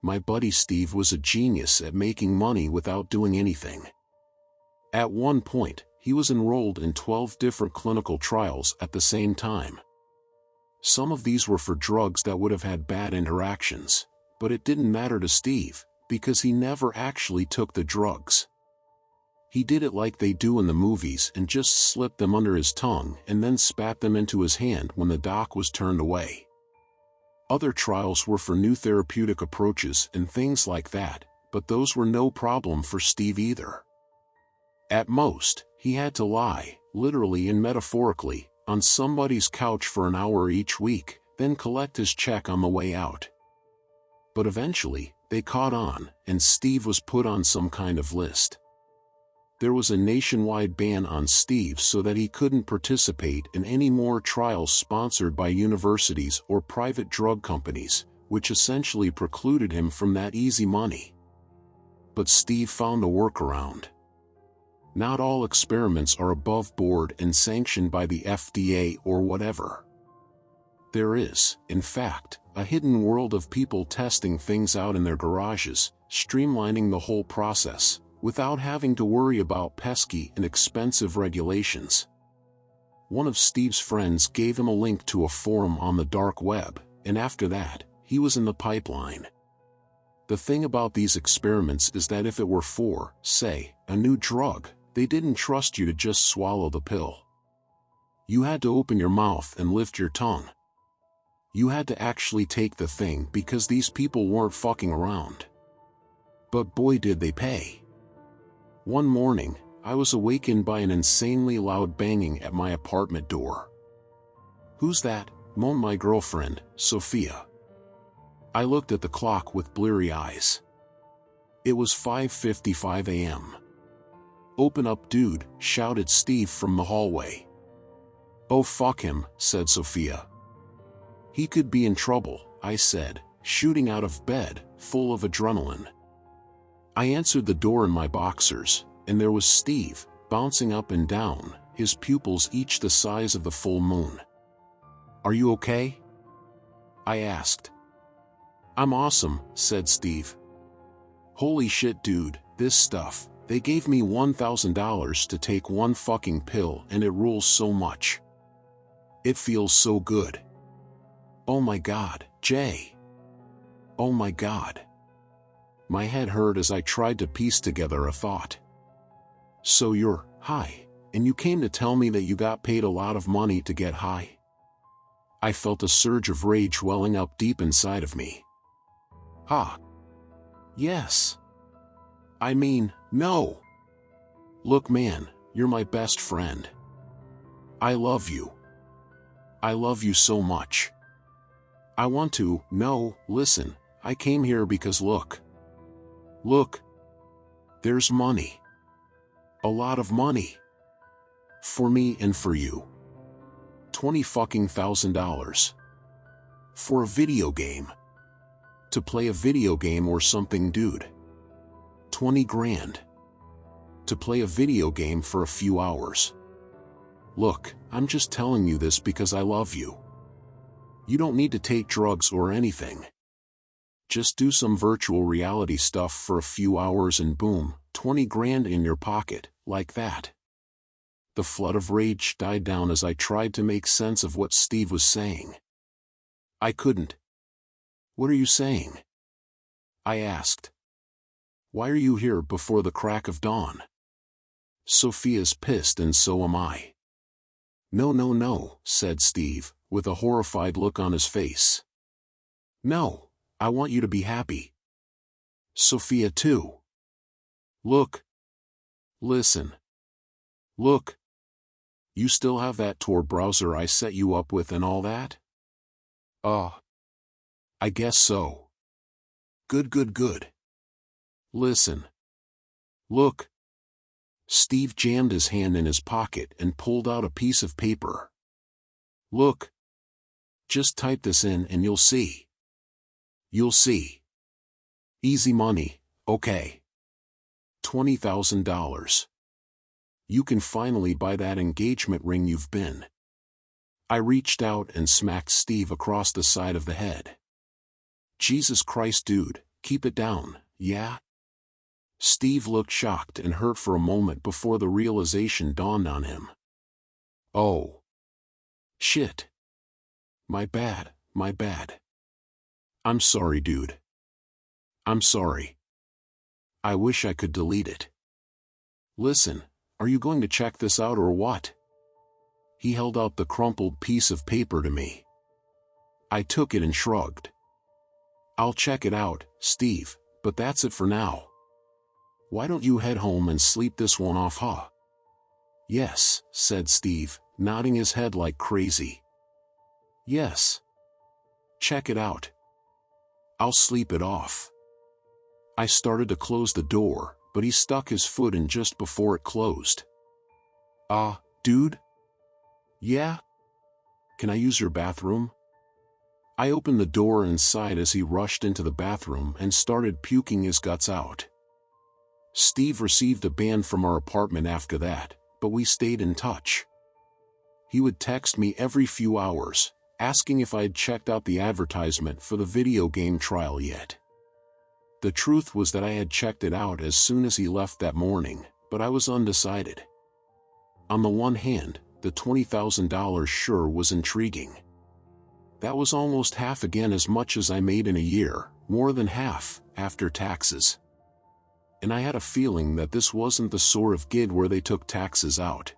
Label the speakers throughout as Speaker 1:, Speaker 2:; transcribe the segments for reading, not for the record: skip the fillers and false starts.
Speaker 1: my buddy Steve was a genius at making money without doing anything. At one point, he was enrolled in 12 different clinical trials at the same time. Some of these were for drugs that would have had bad interactions, but it didn't matter to Steve, because he never actually took the drugs. He did it like they do in the movies and just slipped them under his tongue and then spat them into his hand when the doc was turned away. Other trials were for new therapeutic approaches and things like that, but those were no problem for Steve either. At most, he had to lie, literally and metaphorically, on somebody's couch for an hour each week, then collect his check on the way out. But eventually, they caught on, and Steve was put on some kind of list. There was a nationwide ban on Steve so that he couldn't participate in any more trials sponsored by universities or private drug companies, which essentially precluded him from that easy money. But Steve found a workaround. Not all experiments are above board and sanctioned by the FDA or whatever. There is, in fact, a hidden world of people testing things out in their garages, streamlining the whole process, without having to worry about pesky and expensive regulations. One of Steve's friends gave him a link to a forum on the dark web, and after that, he was in the pipeline. The thing about these experiments is that if it were for, say, a new drug, they didn't trust you to just swallow the pill. You had to open your mouth and lift your tongue. You had to actually take the thing because these people weren't fucking around. But boy did they pay. One morning, I was awakened by an insanely loud banging at my apartment door. "Who's that?" moaned my girlfriend, Sophia. I looked at the clock with bleary eyes. It was 5:55 a.m. "Open up, dude," shouted Steve from the hallway. "Oh fuck him," said Sophia. "He could be in trouble," I said, shooting out of bed, full of adrenaline. I answered the door in my boxers, and there was Steve, bouncing up and down, his pupils each the size of the full moon. "Are you okay?" I asked. "I'm awesome," said Steve. "Holy shit, dude, this stuff. They gave me $1,000 to take one fucking pill and it rules so much. It feels so good. Oh my god, Jay. Oh my god." My head hurt as I tried to piece together a thought. "So you're high, and you came to tell me that you got paid a lot of money to get high?" I felt a surge of rage welling up deep inside of me. "Ha. Yes. I mean, no. Look man, you're my best friend. I love you. I love you so much. I want to, no, listen, I came here because look. Look. There's money. A lot of money. For me and for you. $20,000. For a video game. To play a video game or something, dude. 20 grand. To play a video game for a few hours. Look, I'm just telling you this because I love you. You don't need to take drugs or anything. Just do some virtual reality stuff for a few hours and boom, 20 grand in your pocket, like that." The flood of rage died down as I tried to make sense of what Steve was saying. I couldn't. "What are you saying?" I asked. "Why are you here before the crack of dawn?" "Sophia's pissed and so am I." No, said Steve, with a horrified look on his face. "No. I want you to be happy. Sophia too. Look. Listen. Look. You still have that Tor browser I set you up with and all that?" I guess so." Good. Listen. Look." Steve jammed his hand in his pocket and pulled out a piece of paper. "Look. Just type this in and you'll see. You'll see. Easy money, okay. $20,000. You can finally buy that engagement ring you've been." I reached out and smacked Steve across the side of the head. "Jesus Christ, dude, Keep it down, yeah? Steve looked shocked and hurt for a moment before the realization dawned on him. Oh. Shit. My bad, my bad. I'm sorry, dude. I'm sorry. I wish I could delete it. Listen, are you going to check this out or what? He held out the crumpled piece of paper to me. I took it and shrugged. I'll check it out, Steve, but that's it for now. Why don't you head home and sleep this one off, huh? Yes, said Steve, nodding his head like crazy. Yes. Check it out. I'll sleep it off. I started to close the door, but he stuck his foot in just before it closed. Dude? Yeah? Can I use your bathroom? I opened the door and sighed as he rushed into the bathroom and started puking his guts out. Steve received a ban from our apartment after that, but we stayed in touch. He would text me every few hours, asking if I'd checked out the advertisement for the video game trial yet. The truth was that I had checked it out as soon as he left that morning, but I was undecided. On the one hand, the $20,000 sure was intriguing. That was almost half again as much as I made in a year, more than half, after taxes. And I had a feeling that this wasn't the sort of gig where they took taxes out.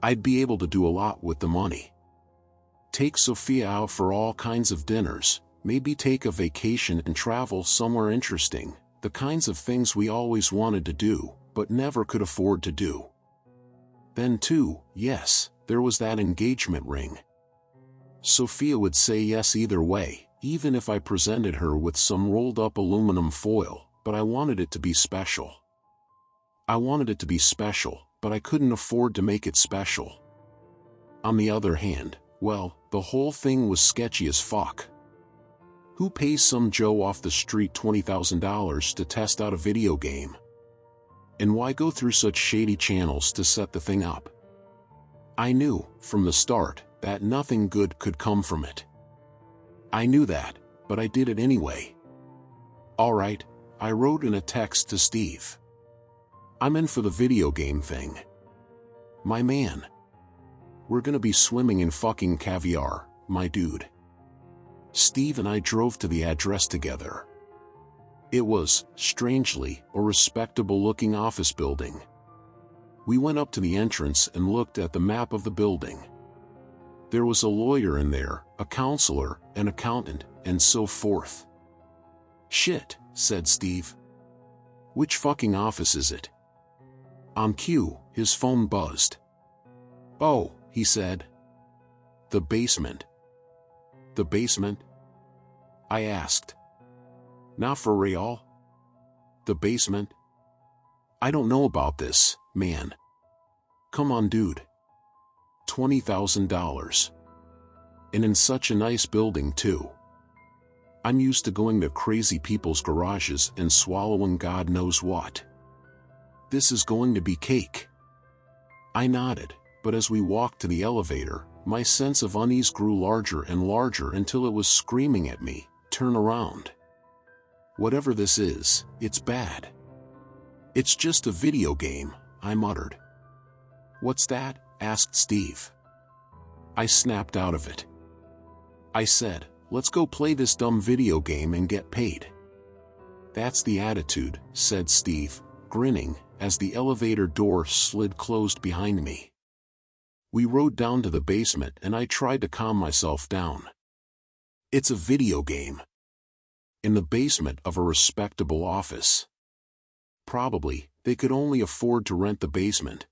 Speaker 1: I'd be able to do a lot with the money. Take Sophia out for all kinds of dinners, maybe take a vacation and travel somewhere interesting, the kinds of things we always wanted to do, but never could afford to do. Then too, yes, there was that engagement ring. Sophia would say yes either way, even if I presented her with some rolled-up aluminum foil, but I wanted it to be special. I wanted it to be special, but I couldn't afford to make it special. On the other hand, well, the whole thing was sketchy as fuck. Who pays some Joe off the street $20,000 to test out a video game? And why go through such shady channels to set the thing up? I knew, from the start, that nothing good could come from it. I knew that, but I did it anyway. All right, I wrote in a text to Steve. I'm in for the video game thing. My man. We're gonna be swimming in fucking caviar, my dude. Steve and I drove to the address together. It was, strangely, a respectable-looking office building. We went up to the entrance and looked at the map of the building. There was a lawyer in there, a counselor, an accountant, and so forth. Shit, said Steve. Which fucking office is it? On cue, his phone buzzed. Oh, he said. The basement. The basement? I asked. Not for real? The basement? I don't know about this, man. Come on, dude. $20,000. And in such a nice building, too. I'm used to going to crazy people's garages and swallowing God knows what. This is going to be cake. I nodded, but as we walked to the elevator, my sense of unease grew larger and larger until it was screaming at me, turn around. Whatever this is, it's bad. It's just a video game, I muttered. What's that? Asked Steve. I snapped out of it. I said, let's go play this dumb video game and get paid. That's the attitude, said Steve, grinning, as the elevator door slid closed behind me. We rode down to the basement and I tried to calm myself down. It's a video game. In the basement of a respectable office. Probably, they could only afford to rent the basement.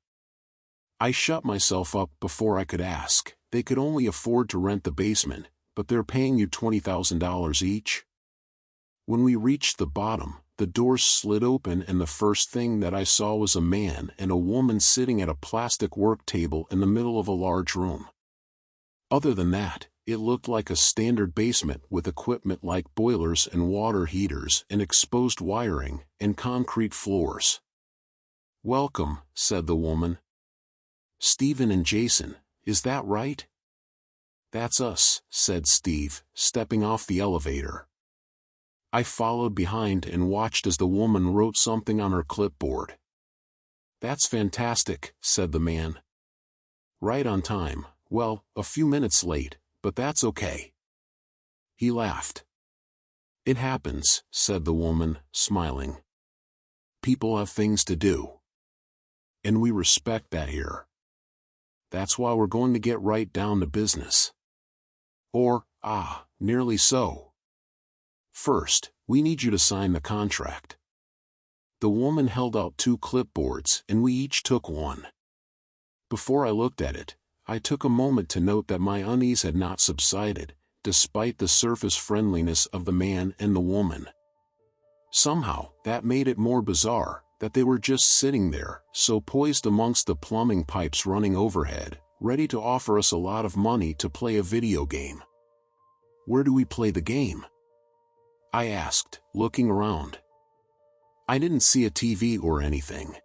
Speaker 1: I shut myself up before I could ask. They could only afford to rent the basement, but they're paying you $20,000 each? When we reached the bottom, the doors slid open and the first thing that I saw was a man and a woman sitting at a plastic work table in the middle of a large room. Other than that, it looked like a standard basement with equipment like boilers and water heaters and exposed wiring and concrete floors. Welcome, said the woman. Stephen and Jason, is that right? That's us, said Steve, stepping off the elevator. I followed behind and watched as the woman wrote something on her clipboard. "That's fantastic," said the man. "Right on time, well, a few minutes late, but that's okay." He laughed. "It happens," said the woman, smiling. "People have things to do. And we respect that here. That's why we're going to get right down to business. Or, nearly so. First, we need you to sign the contract." The woman held out 2 clipboards and we each took one. Before I looked at it, I took a moment to note that my unease had not subsided, despite the surface friendliness of the man and the woman. Somehow, that made it more bizarre, that they were just sitting there, so poised amongst the plumbing pipes running overhead, ready to offer us a lot of money to play a video game. "Where do we play the game?" I asked, looking around. I didn't see a TV or anything.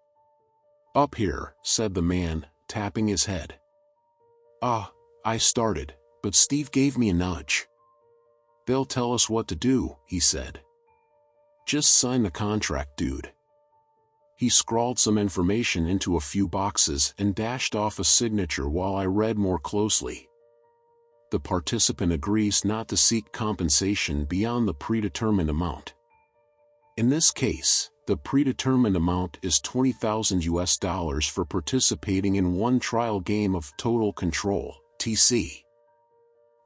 Speaker 1: "Up here," said the man, tapping his head. I started, but Steve gave me a nudge. "They'll tell us what to do," he said. "Just sign the contract, dude." He scrawled some information into a few boxes and dashed off a signature while I read more closely. The participant agrees not to seek compensation beyond the predetermined amount. In this case, the predetermined amount is $20,000 for participating in one trial game of Total Control, TC.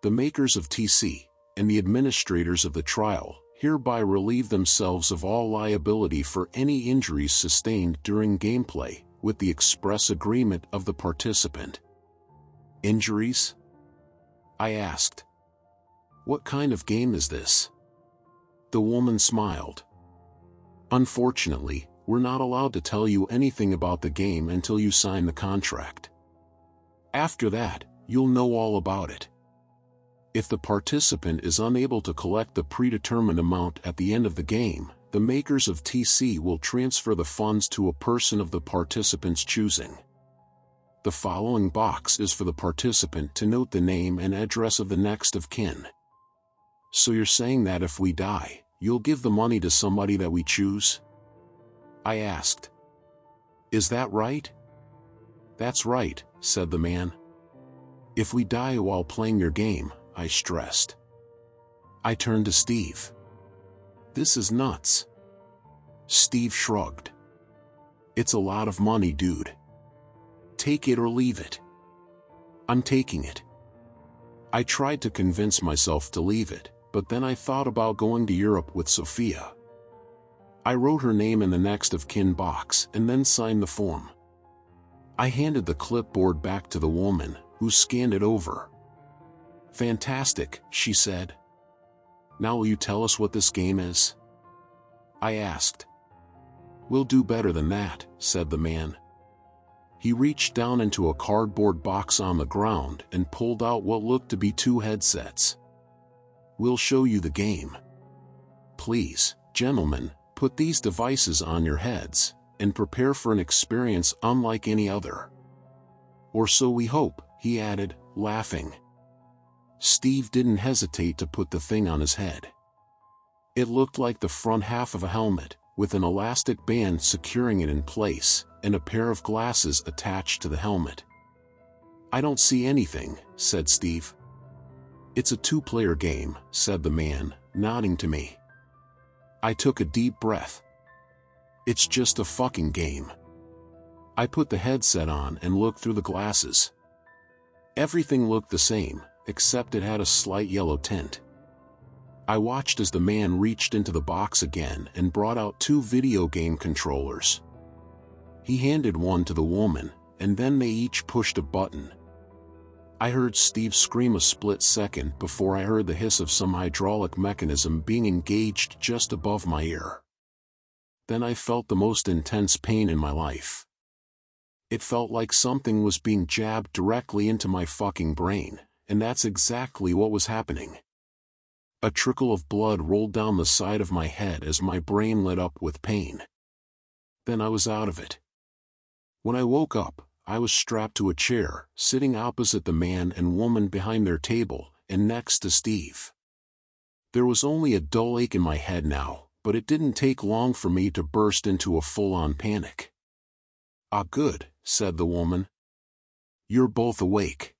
Speaker 1: The makers of TC, and the administrators of the trial, hereby relieve themselves of all liability for any injuries sustained during gameplay, with the express agreement of the participant. "Injuries?" I asked. "What kind of game is this?" The woman smiled. "Unfortunately, we're not allowed to tell you anything about the game until you sign the contract. After that, you'll know all about it. If the participant is unable to collect the predetermined amount at the end of the game, the makers of TC will transfer the funds to a person of the participant's choosing. The following box is for the participant to note the name and address of the next of kin." "So you're saying that if we die, you'll give the money to somebody that we choose?" I asked. "Is that right?" "That's right," said the man. "If we die while playing your game," I stressed. I turned to Steve. "This is nuts." Steve shrugged. "It's a lot of money, dude. Take it or leave it." "I'm taking it." I tried to convince myself to leave it, but then I thought about going to Europe with Sophia. I wrote her name in the next of kin box and then signed the form. I handed the clipboard back to the woman, who scanned it over. "Fantastic," she said. "Now will you tell us what this game is?" I asked. "We'll do better than that," said the man. He reached down into a cardboard box on the ground and pulled out what looked to be 2 headsets. "We'll show you the game. Please, gentlemen, put these devices on your heads, and prepare for an experience unlike any other. Or so we hope," he added, laughing. Steve didn't hesitate to put the thing on his head. It looked like the front half of a helmet, with an elastic band securing it in place, and a pair of glasses attached to the helmet. "I don't see anything," said Steve. "It's a 2-player game," said the man, nodding to me. I took a deep breath. "It's just a fucking game." I put the headset on and looked through the glasses. Everything looked the same, except it had a slight yellow tint. I watched as the man reached into the box again and brought out 2 video game controllers. He handed one to the woman, and then they each pushed a button. I heard Steve scream a split second before I heard the hiss of some hydraulic mechanism being engaged just above my ear. Then I felt the most intense pain in my life. It felt like something was being jabbed directly into my fucking brain, and that's exactly what was happening. A trickle of blood rolled down the side of my head as my brain lit up with pain. Then I was out of it. When I woke up, I was strapped to a chair, sitting opposite the man and woman behind their table, and next to Steve. There was only a dull ache in my head now, but it didn't take long for me to burst into a full-on panic. "Ah, good," said the woman. "You're both awake."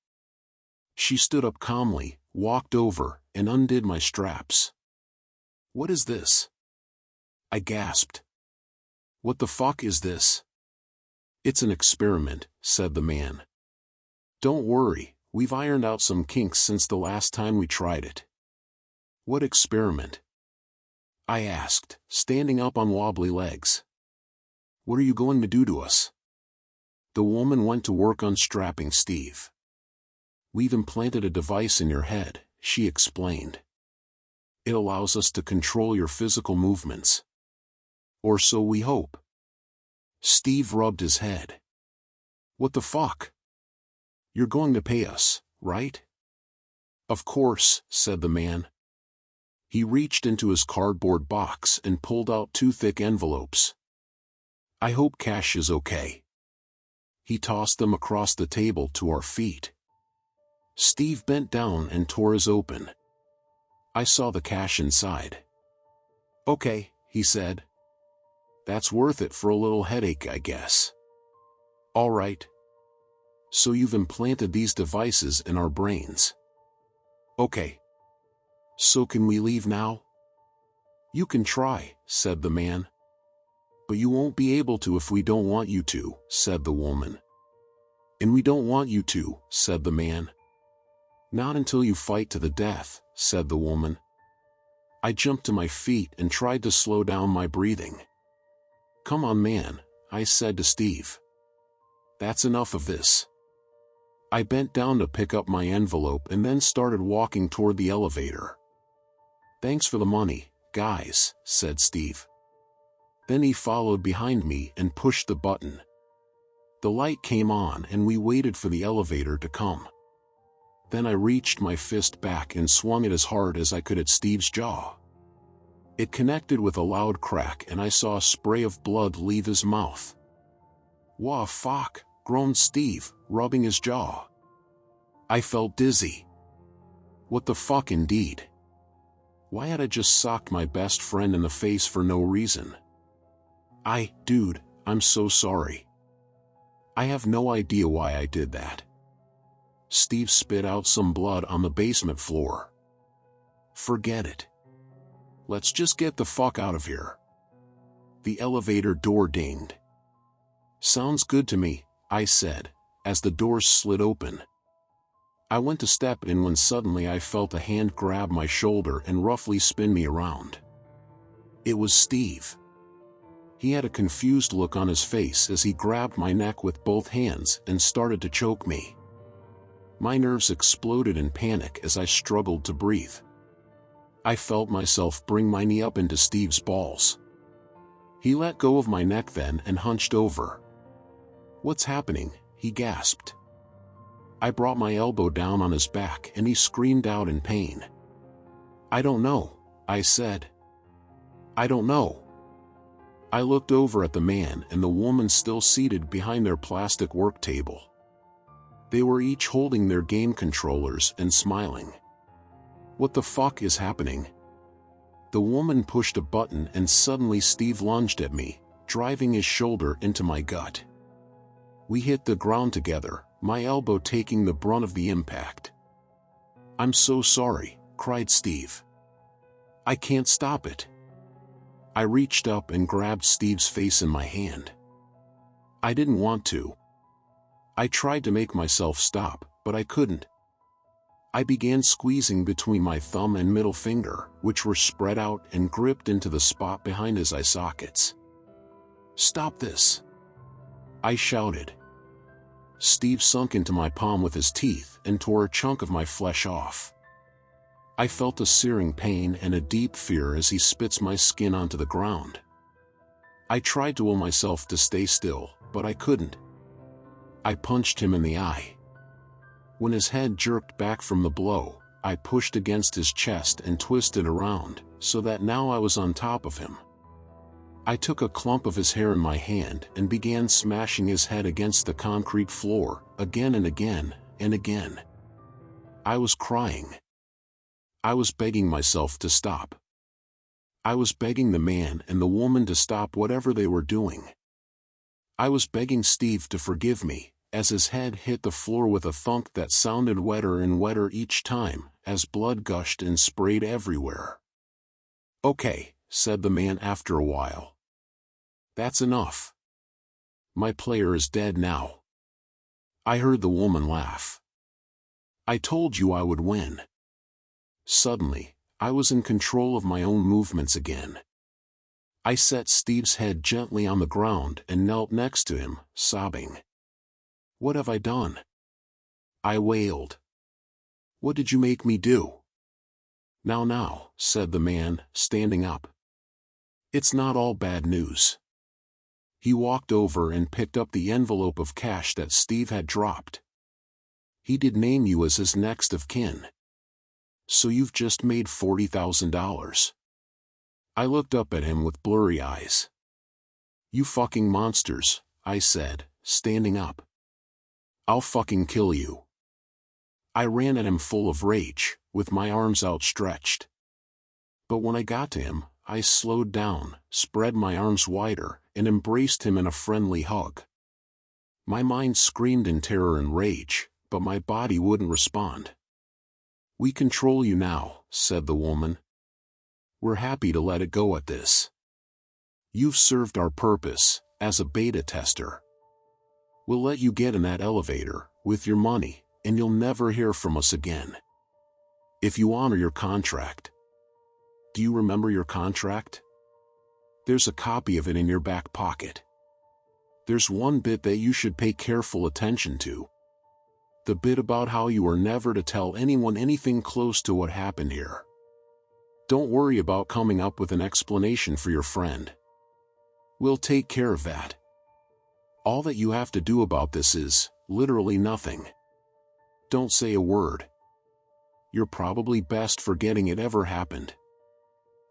Speaker 1: She stood up calmly, walked over, and undid my straps. "What is this?" I gasped. "What the fuck is this?" "It's an experiment," said the man. "Don't worry, we've ironed out some kinks since the last time we tried it." "What experiment?" I asked, standing up on wobbly legs. "What are you going to do to us?" The woman went to work unstrapping Steve. "We've implanted a device in your head," she explained. "It allows us to control your physical movements. Or so we hope." Steve rubbed his head. "What the fuck? You're going to pay us, right?" "Of course," said the man. He reached into his cardboard box and pulled out 2 thick envelopes. "I hope cash is okay." He tossed them across the table to our feet. Steve bent down and tore his open. I saw the cash inside. "Okay," he said. "That's worth it for a little headache, I guess." "All right. So you've implanted these devices in our brains." "Okay. So can we leave now?" "You can try," said the man. "But you won't be able to if we don't want you to," said the woman. "And we don't want you to," said the man. "Not until you fight to the death," said the woman. I jumped to my feet and tried to slow down my breathing. "Come on, man," I said to Steve. "That's enough of this." I bent down to pick up my envelope and then started walking toward the elevator. "Thanks for the money, guys," said Steve. Then he followed behind me and pushed the button. The light came on and we waited for the elevator to come. Then I reached my fist back and swung it as hard as I could at Steve's jaw. It connected with a loud crack and I saw a spray of blood leave his mouth. "Whoa, fuck," groaned Steve, rubbing his jaw. I felt dizzy. What the fuck indeed? Why had I just socked my best friend in the face for no reason? Dude, I'm so sorry. I have no idea why I did that." Steve spit out some blood on the basement floor. "Forget it. Let's just get the fuck out of here." The elevator door dinged. "Sounds good to me," I said, as the doors slid open. I went to step in when suddenly I felt a hand grab my shoulder and roughly spin me around. It was Steve. He had a confused look on his face as he grabbed my neck with both hands and started to choke me. My nerves exploded in panic as I struggled to breathe. I felt myself bring my knee up into Steve's balls. He let go of my neck then and hunched over. "What's happening?" he gasped. I brought my elbow down on his back and he screamed out in pain. "I don't know," I said. "I don't know." I looked over at the man and the woman still seated behind their plastic work table. They were each holding their game controllers and smiling. "What the fuck is happening?" The woman pushed a button and suddenly Steve lunged at me, driving his shoulder into my gut. We hit the ground together, my elbow taking the brunt of the impact. "I'm so sorry," cried Steve. "I can't stop it." I reached up and grabbed Steve's face in my hand. I didn't want to. I tried to make myself stop, but I couldn't. I began squeezing between my thumb and middle finger, which were spread out and gripped into the spot behind his eye sockets. "Stop this!" I shouted. Steve sunk into my palm with his teeth and tore a chunk of my flesh off. I felt a searing pain and a deep fear as he spits my skin onto the ground. I tried to will myself to stay still, but I couldn't. I punched him in the eye. When his head jerked back from the blow, I pushed against his chest and twisted around, so that now I was on top of him. I took a clump of his hair in my hand and began smashing his head against the concrete floor, again and again, and again. I was crying. I was begging myself to stop. I was begging the man and the woman to stop whatever they were doing. I was begging Steve to forgive me, as his head hit the floor with a thunk that sounded wetter and wetter each time, as blood gushed and sprayed everywhere. "Okay," said the man after a while. "That's enough. My player is dead now." I heard the woman laugh. "I told you I would win." Suddenly, I was in control of my own movements again. I set Steve's head gently on the ground and knelt next to him, sobbing. "What have I done?" I wailed. "What did you make me do?" Now," said the man, standing up. "It's not all bad news." He walked over and picked up the envelope of cash that Steve had dropped. "He did name you as his next of kin. So you've just made $40,000. I looked up at him with blurry eyes. "You fucking monsters," I said, standing up. "I'll fucking kill you." I ran at him full of rage, with my arms outstretched. But when I got to him, I slowed down, spread my arms wider, and embraced him in a friendly hug. My mind screamed in terror and rage, but my body wouldn't respond. "We control you now," said the woman. "We're happy to let it go at this. You've served our purpose, as a beta tester. We'll let you get in that elevator, with your money, and you'll never hear from us again. If you honor your contract." Do you remember your contract? There's a copy of it in your back pocket. There's one bit that you should pay careful attention to. The bit about how you are never to tell anyone anything close to what happened here. Don't worry about coming up with an explanation for your friend. We'll take care of that. All that you have to do about this is, literally nothing. Don't say a word. You're probably best forgetting it ever happened.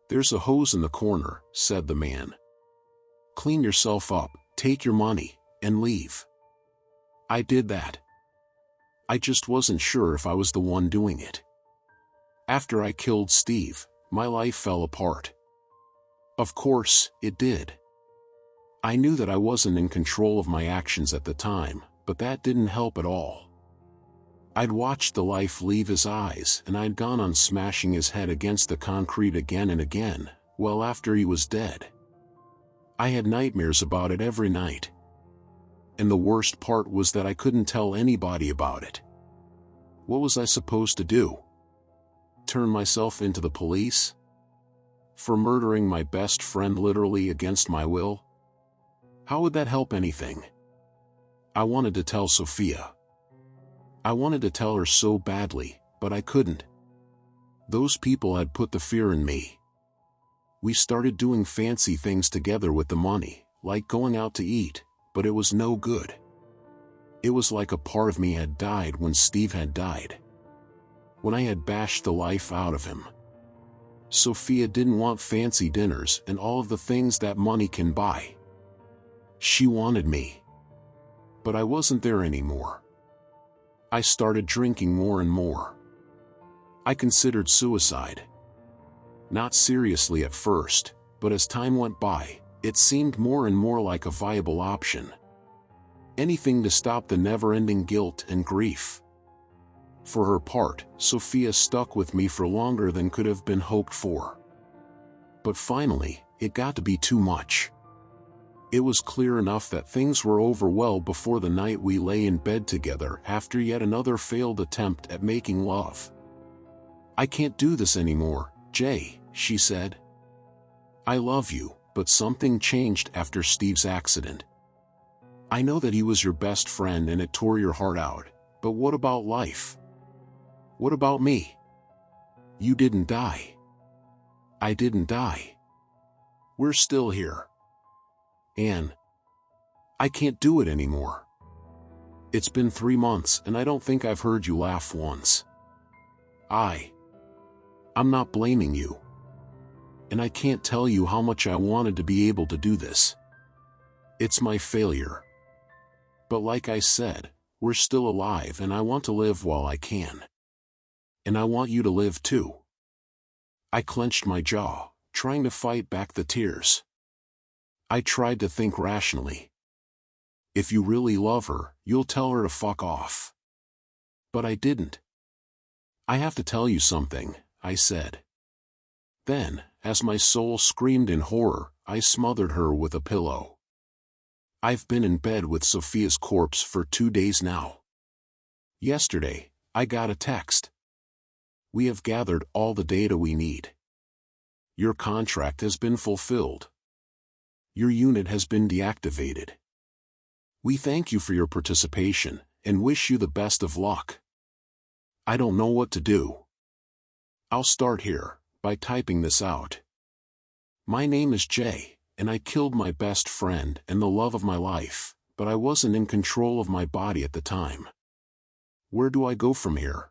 Speaker 1: There's a hose in the corner, said the man. Clean yourself up, take your money, and leave. I did that. I just wasn't sure if I was the one doing it. After I killed Steve, my life fell apart. Of course, it did. I knew that I wasn't in control of my actions at the time, but that didn't help at all. I'd watched the life leave his eyes and I'd gone on smashing his head against the concrete again and again, well after he was dead. I had nightmares about it every night. And the worst part was that I couldn't tell anybody about it. What was I supposed to do? Turn myself into the police? For murdering my best friend literally against my will? How would that help anything? I wanted to tell Sophia. I wanted to tell her so badly, but I couldn't. Those people had put the fear in me. We started doing fancy things together with the money, like going out to eat, but it was no good. It was like a part of me had died when Steve had died. When I had bashed the life out of him. Sophia didn't want fancy dinners and all of the things that money can buy. She wanted me. But I wasn't there anymore. I started drinking more and more. I considered suicide. Not seriously at first, but as time went by, it seemed more and more like a viable option. Anything to stop the never-ending guilt and grief. For her part, Sophia stuck with me for longer than could have been hoped for. But finally, it got to be too much. It was clear enough that things were over well before the night we lay in bed together after yet another failed attempt at making love. I can't do this anymore, Jay, she said. I love you, but something changed after Steve's accident. I know that he was your best friend and it tore your heart out, but what about life? What about me? You didn't die. I didn't die. We're still here. Anne, I can't do it anymore. It's been 3 months and I don't think I've heard you laugh once. I'm not blaming you. And I can't tell you how much I wanted to be able to do this. It's my failure. But like I said, we're still alive and I want to live while I can. And I want you to live too. I clenched my jaw, trying to fight back the tears. I tried to think rationally. If you really love her, you'll tell her to fuck off. But I didn't. I have to tell you something, I said. Then, as my soul screamed in horror, I smothered her with a pillow. I've been in bed with Sophia's corpse for 2 days now. Yesterday, I got a text. We have gathered all the data we need. Your contract has been fulfilled. Your unit has been deactivated. We thank you for your participation, and wish you the best of luck. I don't know what to do. I'll start here, by typing this out. My name is Jay, and I killed my best friend and the love of my life, but I wasn't in control of my body at the time. Where do I go from here?